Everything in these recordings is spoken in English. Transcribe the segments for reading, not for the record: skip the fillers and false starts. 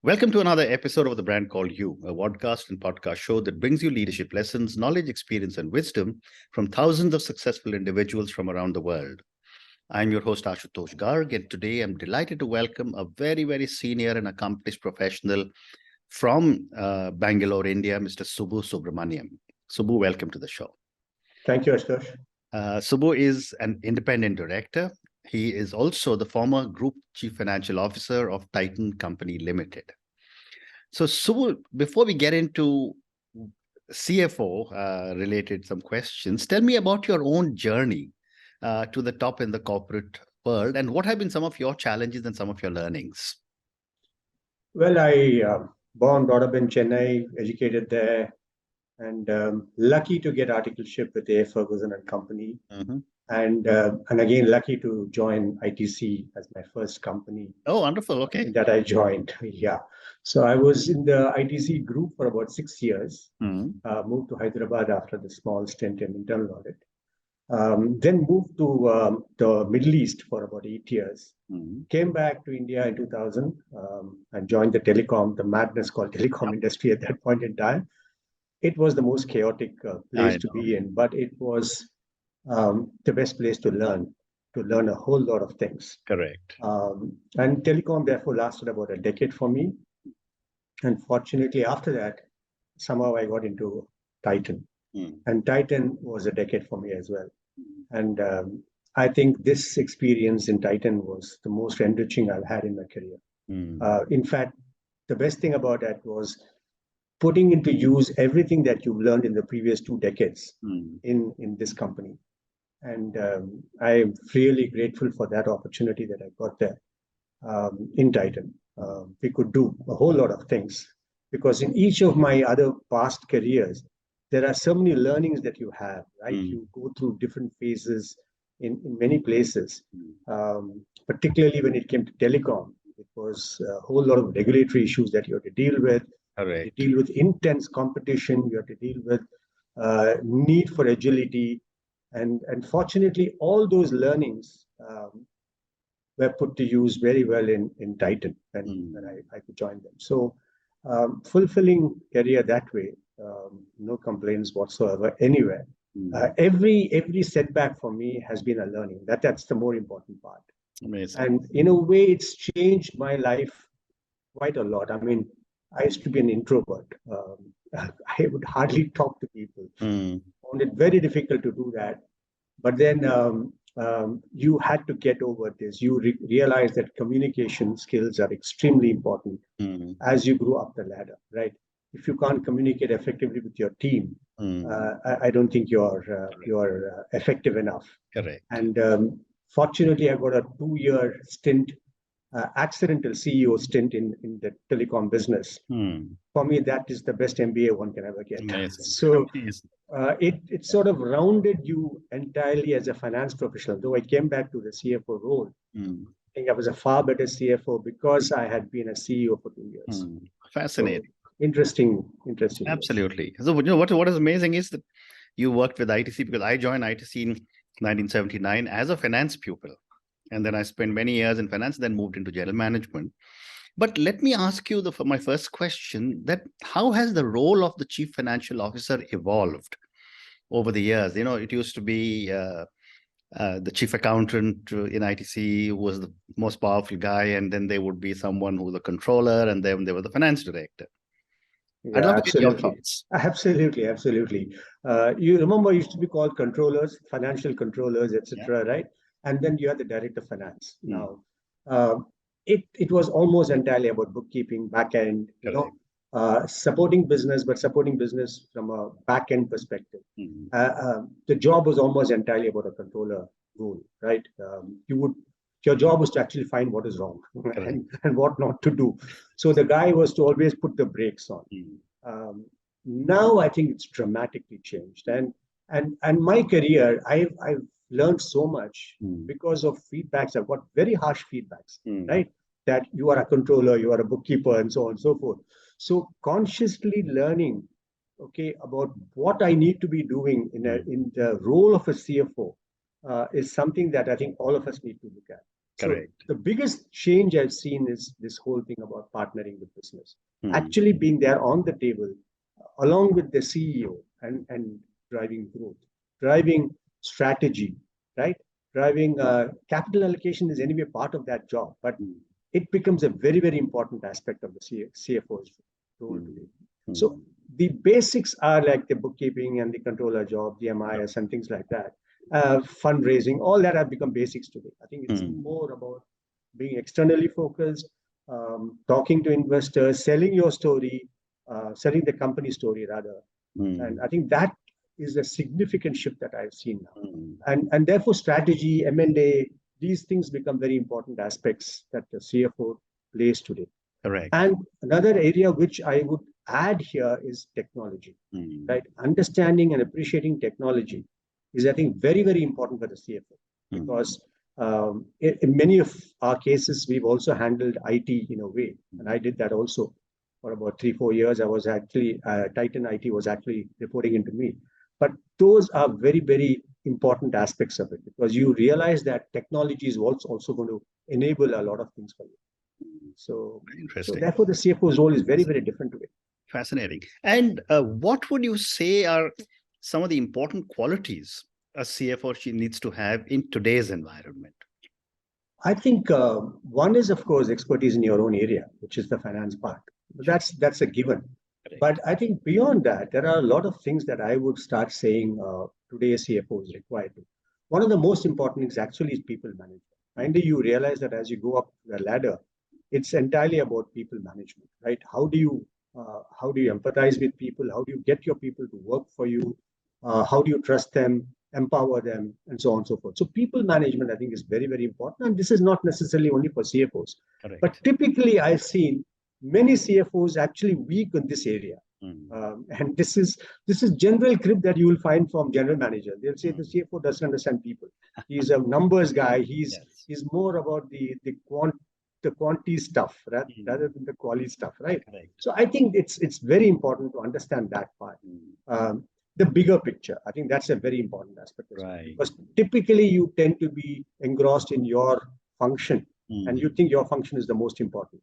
Welcome to another episode of The Brand Called You, a podcast and podcast show that brings you leadership lessons, knowledge, experience, and wisdom from thousands of successful individuals from around the world. I'm your host, Ashutosh Garg, and today I'm delighted to welcome a very senior and accomplished professional from Bangalore, India, Mr. Subbu Subramaniam. Subbu, welcome to the show. Thank you, Ashutosh. Subbu is an independent director. He is also the former Group Chief Financial Officer of Titan Company Limited. So, Subbu, before we get into CFO related some questions, tell me about your own journey to the top in the corporate world, and what have been some of your challenges and some of your learnings? Well, I born, brought up in Chennai, educated there, and lucky to get articleship with A. Ferguson and Company. Mm-hmm. And again, lucky to join ITC as my first company. Oh, wonderful. Okay. That I joined. Yeah. So I was in the ITC group for about 6 years, moved to Hyderabad after the small stint in internal audit. Then moved to the Middle East for about 8 years. Came back to India in 2000 and joined the madness called telecom industry at that point in time. It was the most chaotic place to be in, but it was the best place to learn a whole lot of things. Correct. And telecom therefore lasted about a decade for me. And fortunately, after that, somehow I got into Titan. And Titan was a decade for me as well. And I think this experience in Titan was the most enriching I've had in my career. In fact, the best thing about that was putting into use everything that you've learned in the previous 2 decades in this company. And I'm really grateful for that opportunity that I got there in Titan. We could do a whole lot of things because in each of my other past careers, there are so many learnings that you have, right? You go through different phases in many places, particularly when it came to telecom. It was a whole lot of regulatory issues that you had to deal with. Correct. You deal with intense competition. You have to deal with need for agility. And fortunately, all those learnings were put to use very well in Titan when I could join them. So fulfilling career that way, no complaints whatsoever anywhere. Every setback for me has been a learning. That's the more important part. Amazing. And in a way, it's changed my life quite a lot. I mean, I used to be an introvert. I would hardly talk to people. Found it very difficult to do that. But then you had to get over this. You realize that communication skills are extremely important as you grow up the ladder, right? If you can't communicate effectively with your team, I don't think you're effective enough. Correct. And fortunately, I got a 2-year stint, accidental CEO stint in the telecom business. For me, that is the best MBA one can ever get. Amazing. So it sort of rounded you entirely as a finance professional. Though I came back to the CFO role, I think I was a far better CFO because I had been a CEO for 2 years. Fascinating. So, interesting. Absolutely. So what is amazing is that you worked with ITC, because I joined ITC in 1979 as a finance pupil. And then I spent many years in finance, then moved into general management. But let me ask you for my first question, that how has the role of the chief financial officer evolved over the years? It used to be the chief accountant in ITC who was the most powerful guy, and then there would be someone who was a controller, and then there was the finance director. Yeah, I'd love to get your thoughts. Absolutely. You remember it used to be called controllers, financial controllers, etc., right? And then you had the director of finance. Now, it was almost entirely about bookkeeping, back end, supporting business, but supporting business from a back end perspective. The job was almost entirely about a controller role, right? Your job was to actually find what is wrong and what not to do. So the guy was to always put the brakes on. Now I think it's dramatically changed, and my career, I've learned so much because of feedbacks. I've got very harsh feedbacks, right? That you are a controller, you are a bookkeeper, and so on and so forth. So consciously learning, about what I need to be doing in the role of a CFO is something that I think all of us need to look at. Correct. So the biggest change I've seen is this whole thing about partnering with business, actually being there on the table along with the CEO and driving growth, driving strategy, right? Driving capital allocation is anyway part of that job, but it becomes a very, very important aspect of the CFO's role today. So the basics are like the bookkeeping and the controller job, the MIS and things like that. Fundraising, all that have become basics today. I think it's more about being externally focused, talking to investors, selling your story, selling the company story rather. And I think that is a significant shift that I've seen now. And therefore strategy, M&A, these things become very important aspects that the CFO plays today. Correct. And another area which I would add here is technology, right? Understanding and appreciating technology is, I think, very, very important for the CFO, because in many of our cases, we've also handled IT in a way. And I did that also for about 3-4 years. I was actually, Titan IT was actually reporting into me. But those are very, very important aspects of it, because you realize that technology is also going to enable a lot of things for you. So therefore, the CFO's role is very, very different today. Fascinating. And what would you say are some of the important qualities a CFO needs to have in today's environment? I think one is, of course, expertise in your own area, which is the finance part. That's a given. Correct. But I think beyond that, there are a lot of things that I would start saying today's CFO is required to. One of the most important things actually is people management. Finally, you realize that as you go up the ladder, it's entirely about people management, right? How do you empathize with people? How do you get your people to work for you? How do you trust them, empower them, and so on and so forth? So people management, I think, is very, very important. And this is not necessarily only for CFOs. Correct. But typically, I've seen many CFOs actually weak in this area. And this is general crib that you will find from general manager. They'll say the CFO doesn't understand people. He's a numbers guy. He's more about the quantity stuff rather than the quality stuff, right? So I think it's very important to understand that part. The bigger picture, I think that's a very important aspect. Right. Because typically you tend to be engrossed in your function and you think your function is the most important.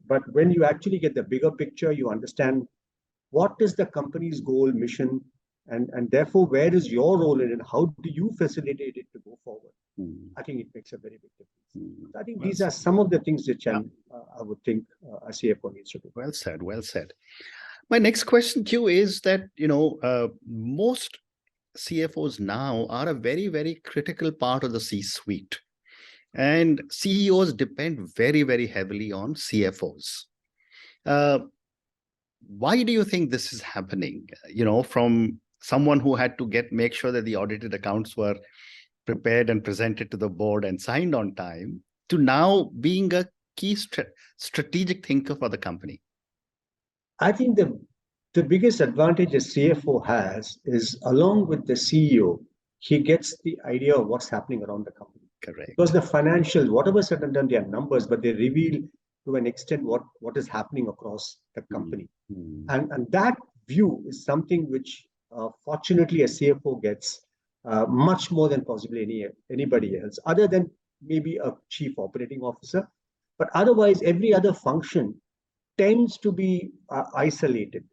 But when you actually get the bigger picture, you understand what is the company's goal, mission, and therefore where is your role in it and how do you facilitate it to go forward? I think it makes a very big difference. I think these are some of the things which I would think a CFO needs to do. Well said, well said. My next question to you is that, most CFOs now are a very, very critical part of the C-suite. And CEOs depend very, very heavily on CFOs. Why do you think this is happening? From someone who had to make sure that the audited accounts were prepared and presented to the board and signed on time, to now being a key strategic thinker for the company? I think the biggest advantage a CFO has is, along with the CEO, he gets the idea of what's happening around the company. Correct. Because the financials, whatever said and done, they are numbers, but they reveal to an extent what is happening across the company. And that view is something which, fortunately, a CFO gets much more than possibly anybody else, other than maybe a chief operating officer. But otherwise, every other function tends to be isolated,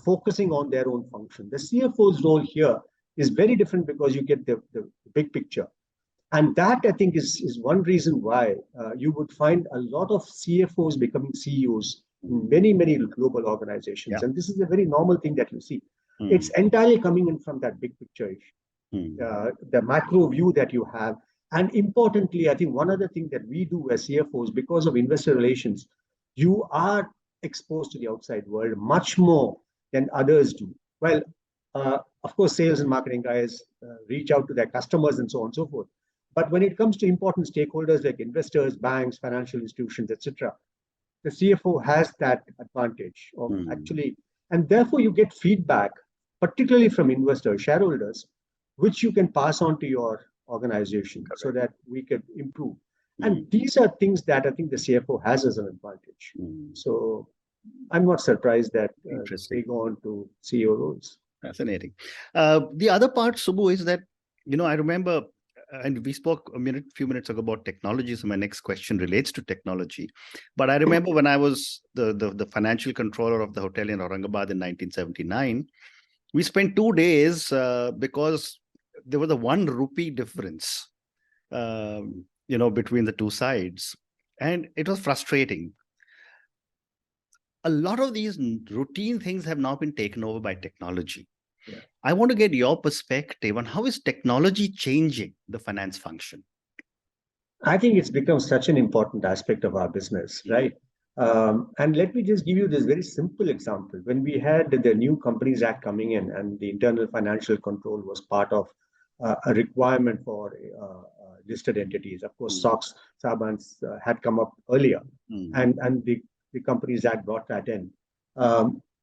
focusing on their own function. The CFO's role here is very different because you get the big picture. And that, I think, is one reason why you would find a lot of CFOs becoming CEOs in many, many global organizations. And this is a very normal thing that you see. It's entirely coming in from that big picture issue, the macro view that you have. And importantly, I think one other thing that we do as CFOs, because of investor relations, you are exposed to the outside world much more than others do. Well, of course, sales and marketing guys reach out to their customers and so on and so forth. But when it comes to important stakeholders like investors, banks, financial institutions, etc., the CFO has that advantage of actually, and therefore you get feedback, particularly from investors, shareholders, which you can pass on to your organization so that we can improve. And these are things that I think the CFO has as an advantage. So I'm not surprised that they go on to CEO roles. Fascinating. The other part, Subbu, is that, I remember and we spoke few minutes ago about technology. So my next question relates to technology. But I remember when I was the financial controller of the hotel in Aurangabad in 1979, we spent 2 days because there was a 1 rupee difference, between the two sides. And it was frustrating. A lot of these routine things have now been taken over by technology. Yeah. I want to get your perspective on how is technology changing the finance function? I think it's become such an important aspect of our business, right? And let me just give you this very simple example. When we had the new Companies Act coming in and the internal financial control was part of a requirement for listed entities. Of course, SOX, SABANs had come up earlier, and the Companies Act brought that in.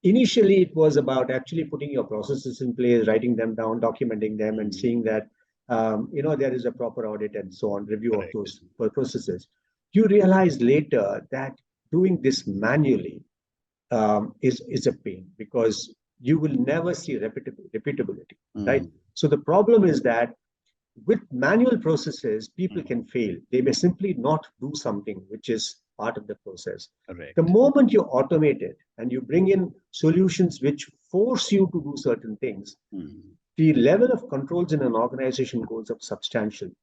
Initially, it was about actually putting your processes in place, writing them down, documenting them, and seeing that there is a proper audit and so on, review of those processes. You realize later that doing this manually is a pain because you will never see repeatability, right? So the problem is that with manual processes, people can fail. They may simply not do something which is part of the process. Correct. The moment you automate it and you bring in solutions which force you to do certain things, the level of controls in an organization goes up substantially.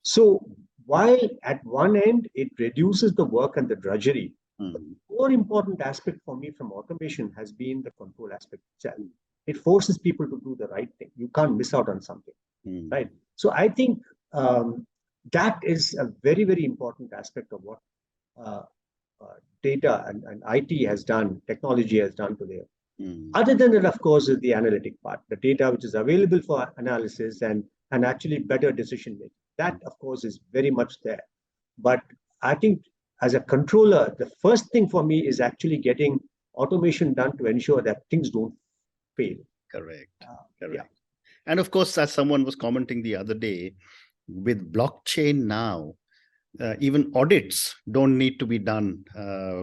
So while at one end, it reduces the work and the drudgery, the more important aspect for me from automation has been the control aspect itself. It forces people to do the right thing. You can't miss out on something, right? So I think that is a very, very important aspect of what data and IT has done, technology has done today. Other than that, of course, is the analytic part, the data which is available for analysis and actually better decision making. That, of course, is very much there. But I think as a controller, the first thing for me is actually getting automation done to ensure that things don't fail. Correct. Yeah. And of course, as someone was commenting the other day, with blockchain now, even audits don't need to be done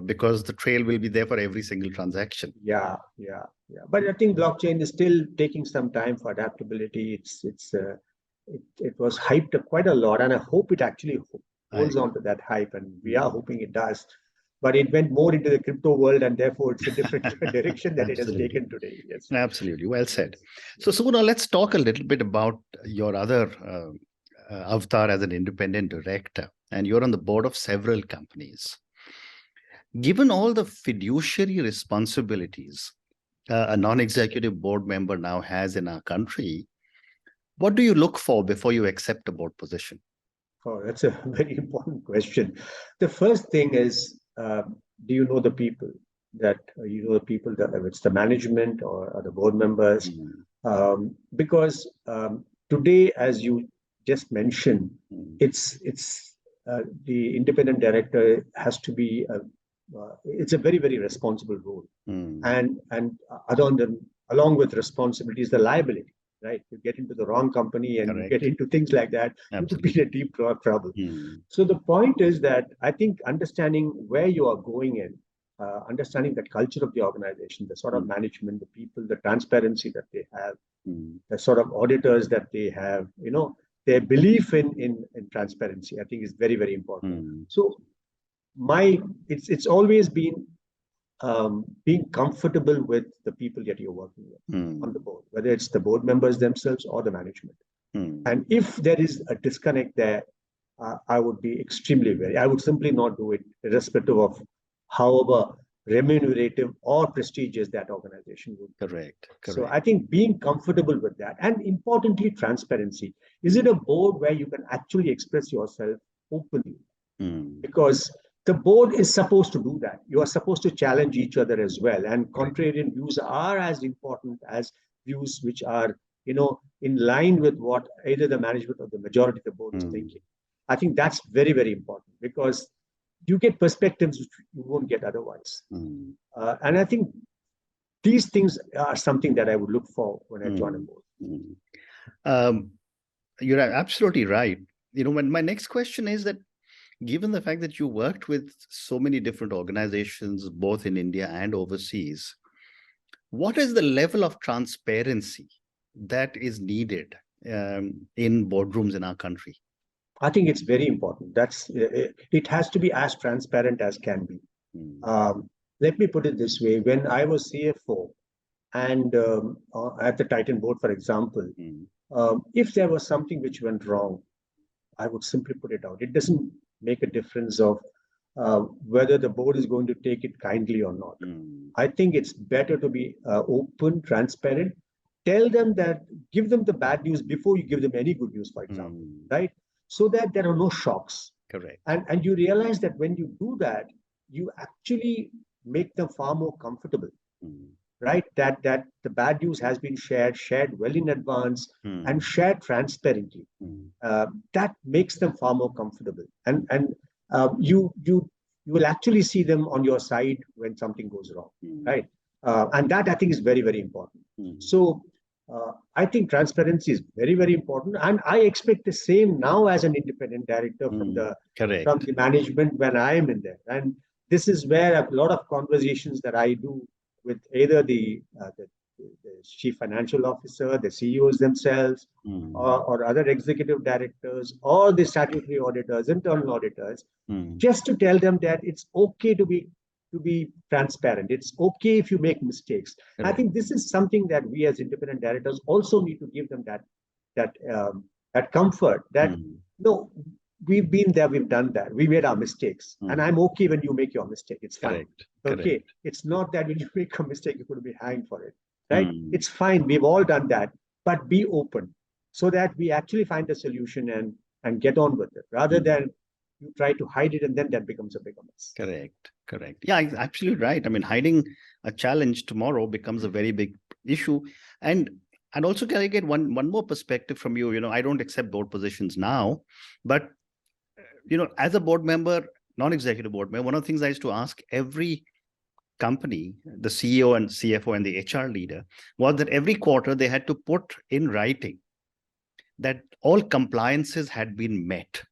because the trail will be there for every single transaction. Yeah. But I think blockchain is still taking some time for adaptability. It was hyped up quite a lot, and I hope it actually holds on to that hype, and we are hoping it does. But it went more into the crypto world, and therefore it's a different direction that it has taken today. Yes, absolutely, well said. So now let's talk a little bit about your other avatar as an independent director, and you're on the board of several companies. Given all the fiduciary responsibilities a non-executive board member now has in our country, what do you look for before you accept a board position? Oh, that's a very important question. The first thing is, do you know the people? That it's the management or the board members? Because today, as you just mentioned, it's the independent director has to be it's a very, very responsible role, and along with responsibilities, the liability. Right, you get into the wrong company and you get into things like that, you could be in a deep trouble. So the point is that I think understanding where you are going in, understanding the culture of the organization, the sort of management, the people, the transparency that they have, the sort of auditors that they have, their belief in transparency, I think is very, very important. So it's always been being comfortable with the people that you're working with on the board, whether it's the board members themselves or the management. And if there is a disconnect there, I would be extremely wary. I would simply not do it, irrespective of however remunerative or prestigious that organization would be. Correct. So I think being comfortable with that, and importantly, transparency. Is it a board where you can actually express yourself openly? Because the board is supposed to do that. You are supposed to challenge each other as well. And contrarian views are as important as views which are, in line with what either the management or the majority of the board is thinking. I think that's very, very important because you get perspectives which you won't get otherwise. And I think these things are something that I would look for when I join a board. You're absolutely right. When my next question is that, given the fact that you worked with so many different organizations, both in India and overseas, what is the level of transparency that is needed in boardrooms in our country? I think it's very important. It has to be as transparent as can be. Let me put it this way. When I was CFO and at the Titan board, for example, if there was something which went wrong, I would simply put it out. It doesn't make a difference of whether the board is going to take it kindly or not. I think it's better to be open, transparent. Tell them that, give them the bad news before you give them any good news, for example, right? So that there are no shocks. Correct. And you realize that when you do that, you actually make them far more comfortable, right? That the bad news has been shared well in advance and shared transparently. That makes them far more comfortable. And you will actually see them on your side when something goes wrong, right? And that I think is very, very important. So I think transparency is very, very important. And I expect the same now as an independent director from the management when I am in there. And this is where a lot of conversations that I do with either the chief financial officer, the CEOs themselves, or other executive directors, or the statutory auditors, internal auditors, just to tell them that it's okay to be transparent. It's okay if you make mistakes. I think this is something that we as independent directors also need to give them that comfort that no, we've been there, we've done that, we made our mistakes, and I'm okay when you make your mistake. It's fine. Okay, it's not that when you make a mistake you're going to be hanged for it, right? It's fine. We've all done that, but be open so that we actually find a solution and get on with it, rather than you try to hide it and then that becomes a bigger mess. Correct. Yeah, absolutely right. I mean, hiding a challenge tomorrow becomes a very big issue. And also, can I get one more perspective from you? You know, I don't accept board positions now, but you know, as a board member, non-executive board member, one of the things I used to ask every company, the CEO and CFO and the HR leader, was that every quarter they had to put in writing that all compliances had been met.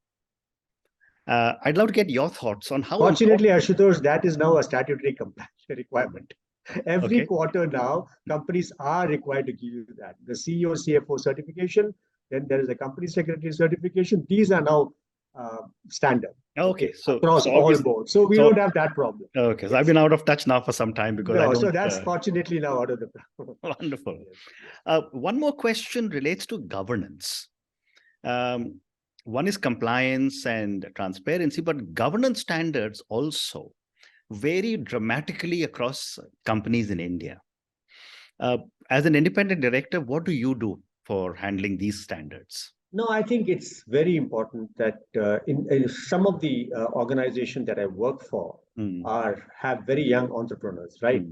I'd love to get your thoughts on how. Fortunately, Ashutosh, that is now a statutory compliance requirement. Every quarter now, companies are required to give you that. The CEO, CFO certification, then there is a company secretary certification. These are now standard. Okay, so across all boards. So we don't have that problem. Okay, so I've been out of touch now for some time because I don't. So that's fortunately now out of the problem. Wonderful. One more question relates to governance. One is compliance and transparency, but governance standards also vary dramatically across companies in India. As an independent director, what do you do for handling these standards? No, I think it's very important that in some of the organizations that I work for have very young entrepreneurs, right?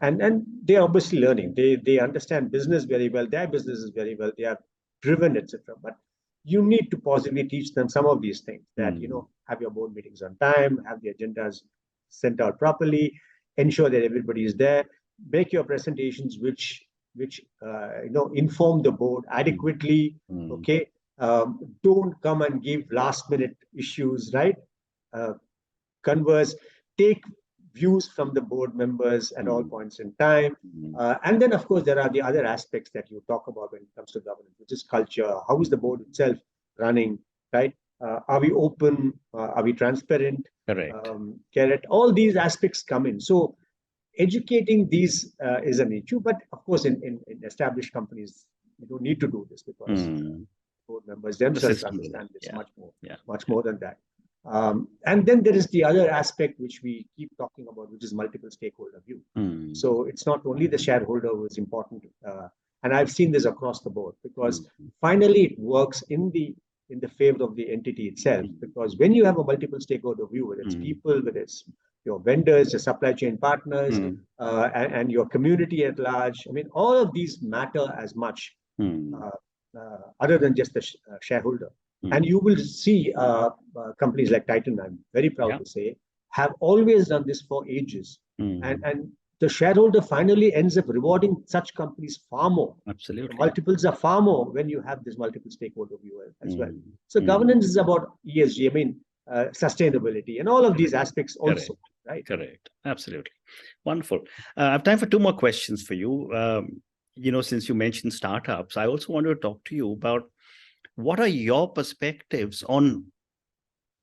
And they're obviously learning. They understand business very well. Their business is very well. They are driven, etc. But you need to possibly teach them some of these things that, you know, have your board meetings on time, have the agendas sent out properly, ensure that everybody is there, make your presentations which you know, inform the board adequately. Okay. Don't come and give last minute issues, right? Converse, take views from the board members at all points in time. And then, of course, there are the other aspects that you talk about when it comes to governance, which is culture. How is the board itself running, right? Are we open? Are we transparent? Correct. All these aspects come in. So educating these is an issue. But of course, in established companies, you don't need to do this because board members themselves understand this much more than that. And then there is the other aspect which we keep talking about, which is multiple stakeholder view. So it's not only the shareholder who is important, and I've seen this across the board, because finally it works in the favor of the entity itself. Because when you have a multiple stakeholder view, whether it's people, whether it's your vendors, your supply chain partners, and your community at large, I mean, all of these matter as much. Other than just the shareholder. And you will see companies like Titan, I'm very proud to say, have always done this for ages. And the shareholder finally ends up rewarding such companies far more. Absolutely. The multiples are far more when you have this multiple stakeholder view as well. So governance is about ESG, I mean, sustainability and all of these aspects also. Right? Correct. Absolutely. Wonderful. I have time for two more questions for you. since you mentioned startups, I also want to talk to you about what are your perspectives on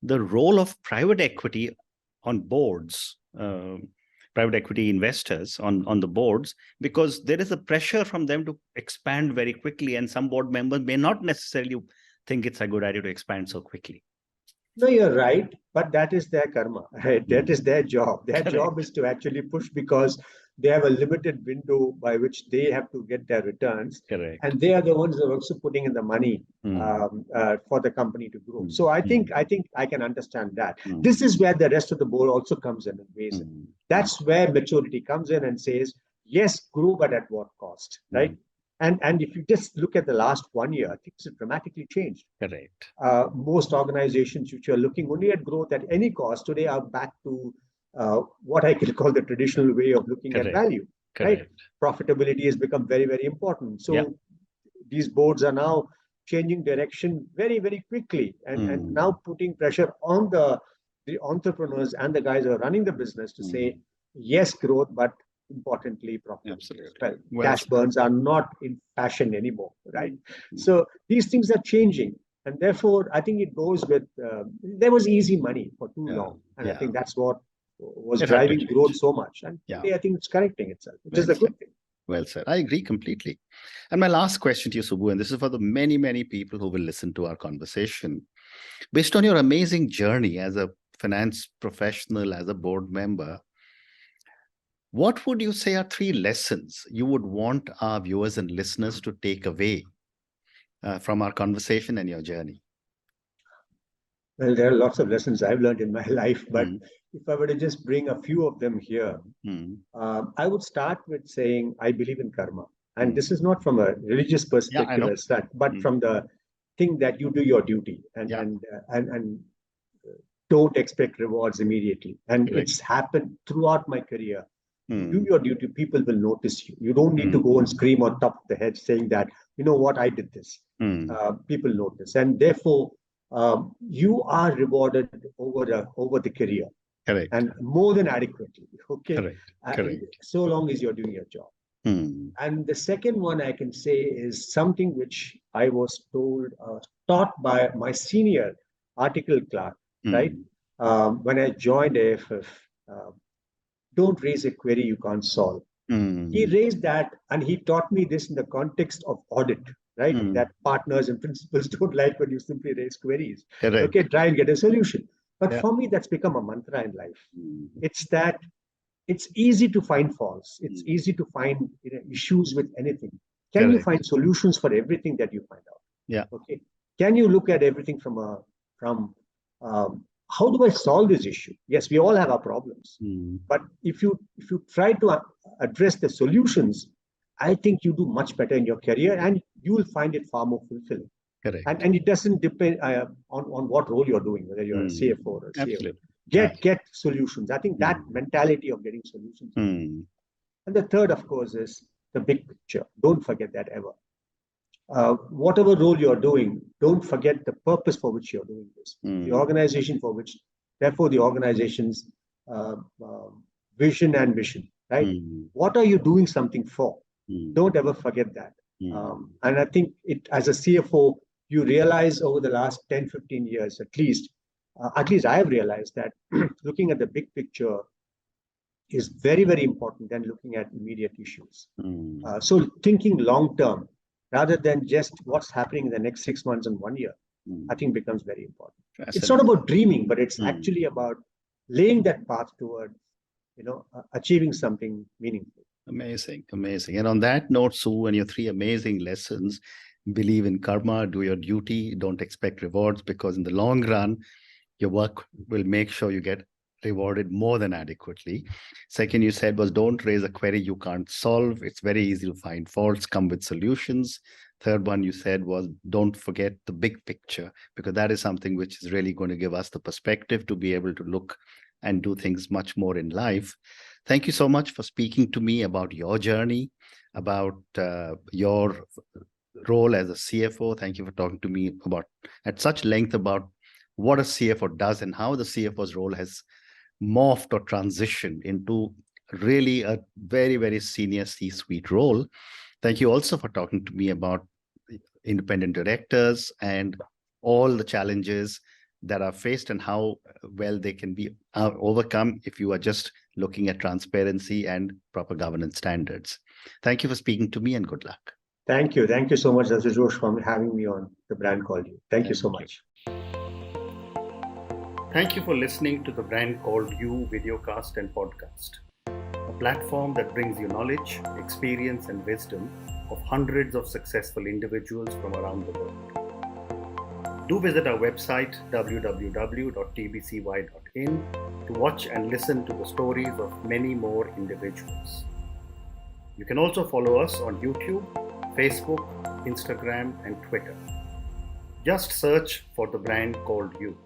the role of private equity on boards, private equity investors on the boards, because there is a pressure from them to expand very quickly, and some board members may not necessarily think it's a good idea to expand so quickly. No, you're right, but that is their karma, right? That is their job. Their Correct. job is to actually push because they have a limited window by which they have to get their returns. Correct. And they are the ones who are also putting in the money for the company to grow. So I think I can understand that. This is where the rest of the board also comes in and weighs in. That's where maturity comes in and says, yes, grow, but at what cost, right? And if you just look at the last 1 year, things have dramatically changed. Correct. Most organizations which are looking only at growth at any cost today are back to what I could call the traditional way of looking at value. Correct. Right? Profitability has become very, very important. So these boards are now changing direction very, very quickly and now putting pressure on the entrepreneurs and the guys who are running the business to say, yes, growth, but importantly, profitability. Well, cash burns are not in fashion anymore, right? So these things are changing. And therefore, I think it goes with, there was easy money for too long. And I think that's what was driving growth so much. And today, I think it's correcting itself, which is a good thing. Well said. I agree completely. And my last question to you, Subbu, and this is for the many, many people who will listen to our conversation. Based on your amazing journey as a finance professional, as a board member, what would you say are 3 lessons you would want our viewers and listeners to take away from our conversation and your journey? Well, there are lots of lessons I've learned in my life, but if I were to just bring a few of them here, I would start with saying, I believe in karma. And this is not from a religious perspective as such, but from the thing that you do your duty and don't expect rewards immediately. And it's happened throughout my career. Do your duty, people will notice you. You don't need to go and scream on top of the head saying that, you know what, I did this. People notice. And therefore, you are rewarded over the career. Correct. And more than adequately. Okay. Correct. So long as you're doing your job. And the second one I can say is something which I was taught by my senior article clerk, right? When I joined AFF, don't raise a query you can't solve. He raised that, and he taught me this in the context of audit, right? That partners and principals don't like when you simply raise queries. Correct. Okay, try and get a solution. But for me, that's become a mantra in life. It's that it's easy to find faults. It's easy to find issues with anything. Can you find solutions for everything that you find out? Yeah. Okay. Can you look at everything from how do I solve this issue? Yes, we all have our problems. But if you try to address the solutions, I think you do much better in your career and you will find it far more fulfilling. Correct. And it doesn't depend on what role you're doing, whether you're a CFO or a CEO. Get solutions. I think that mentality of getting solutions. And the third, of course, is the big picture. Don't forget that ever. Whatever role you're doing, don't forget the purpose for which you're doing this. The organization for which, therefore, the organization's vision and mission, right? What are you doing something for? Don't ever forget that. And I think as a CFO, you realize over the last 10, 15 years, at least I have realized that looking at the big picture is very, very important than looking at immediate issues. So thinking long term, rather than just what's happening in the next 6 months and 1 year, I think becomes very important. It's not about dreaming, but it's actually about laying that path toward, achieving something meaningful. Amazing, amazing. And on that note, Sue, and your 3 amazing lessons: believe in karma, do your duty, don't expect rewards, because in the long run, your work will make sure you get rewarded more than adequately. Second, you said was don't raise a query you can't solve. It's very easy to find faults, come with solutions. Third one you said was don't forget the big picture, because that is something which is really going to give us the perspective to be able to look and do things much more in life. Thank you so much for speaking to me about your journey, about your role as a CFO. Thank you for talking to me at such length about what a CFO does and how the CFO's role has morphed or transitioned into really a very, very senior C-suite role. Thank you also for talking to me about independent directors and all the challenges that are faced and how well they can be overcome if you are just looking at transparency and proper governance standards. Thank you for speaking to me, and good luck. Thank you. Thank you so much, Dr. Josh, for having me on The Brand Called You. Thank you so much. Thank you for listening to The Brand Called You videocast and podcast, a platform that brings you knowledge, experience, and wisdom of hundreds of successful individuals from around the world. Do visit our website www.tbcy.in to watch and listen to the stories of many more individuals. You can also follow us on YouTube, Facebook, Instagram, and Twitter. Just search for The Brand Called You.